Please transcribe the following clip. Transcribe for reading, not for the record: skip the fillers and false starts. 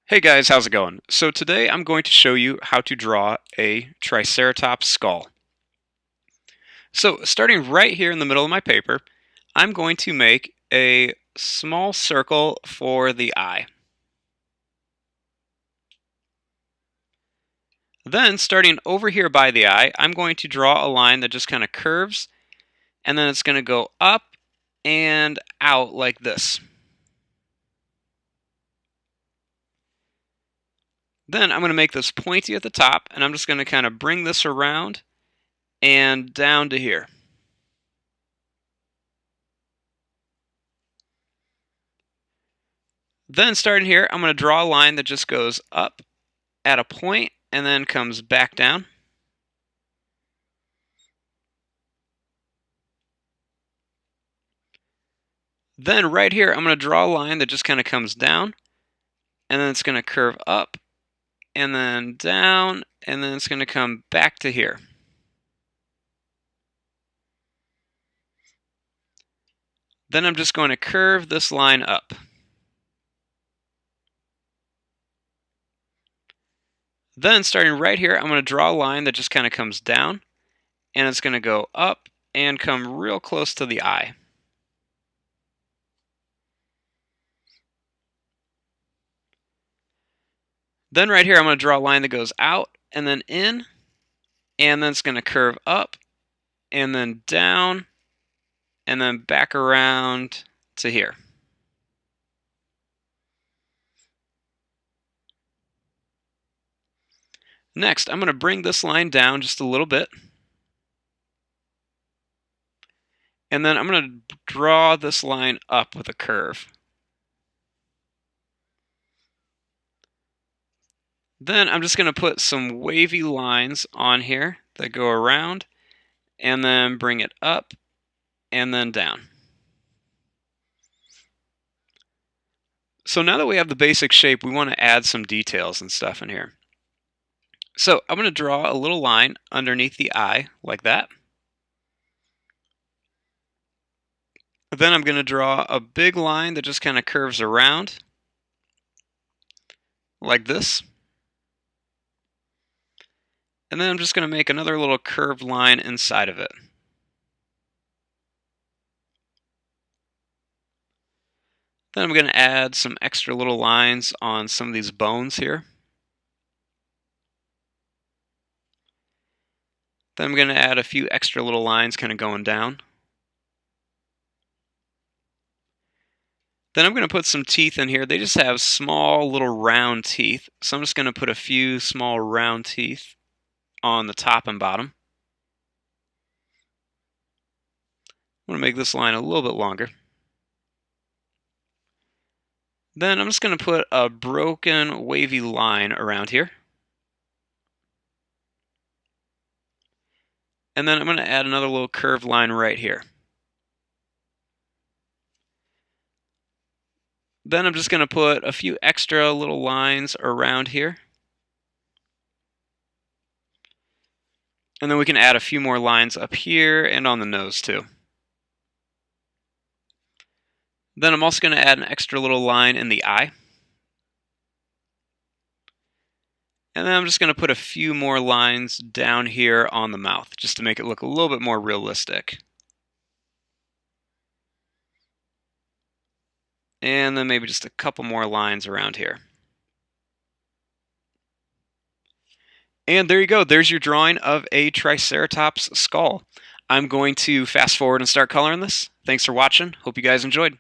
Hey guys, how's it going? So today I'm going to show you how to draw a Triceratops skull. So starting right here in the middle of my paper, I'm going to make a small circle for the eye. Then starting over here by the eye, I'm going to draw a line that just kind of curves, and then it's going to go up and out like this. Then I'm going to make this pointy at the top, and I'm just going to kind of bring this around and down to here. Then starting here, I'm going to draw a line that just goes up at a point and then comes back down. Then right here, I'm going to draw a line that just kind of comes down, and then it's going to curve up, and then down, and then it's going to come back to here. Then I'm just going to curve this line up. Then starting right here, I'm going to draw a line that just kind of comes down, and it's going to go up and come real close to the eye. Then right here, I'm going to draw a line that goes out and then in, and then it's going to curve up and then down and then back around to here. Next, I'm going to bring this line down just a little bit. And then I'm going to draw this line up with a curve. Then I'm just going to put some wavy lines on here that go around and then bring it up and then down. So now that we have the basic shape, we want to add some details and stuff in here. So I'm going to draw a little line underneath the eye like that. Then I'm going to draw a big line that just kind of curves around like this. And then I'm just going to make another little curved line inside of it. Then I'm going to add some extra little lines on some of these bones here. Then I'm going to add a few extra little lines kind of going down. Then I'm going to put some teeth in here. They just have small little round teeth. So I'm just going to put a few small round teeth on the top and bottom. I'm going to make this line a little bit longer. Then I'm just going to put a broken wavy line around here. And then I'm going to add another little curved line right here. Then I'm just going to put a few extra little lines around here. And then we can add a few more lines up here and on the nose too. Then I'm also going to add an extra little line in the eye. And then I'm just going to put a few more lines down here on the mouth, just to make it look a little bit more realistic. And then maybe just a couple more lines around here. And there you go. There's your drawing of a Triceratops skull. I'm going to fast forward and start coloring this. Thanks for watching. Hope you guys enjoyed.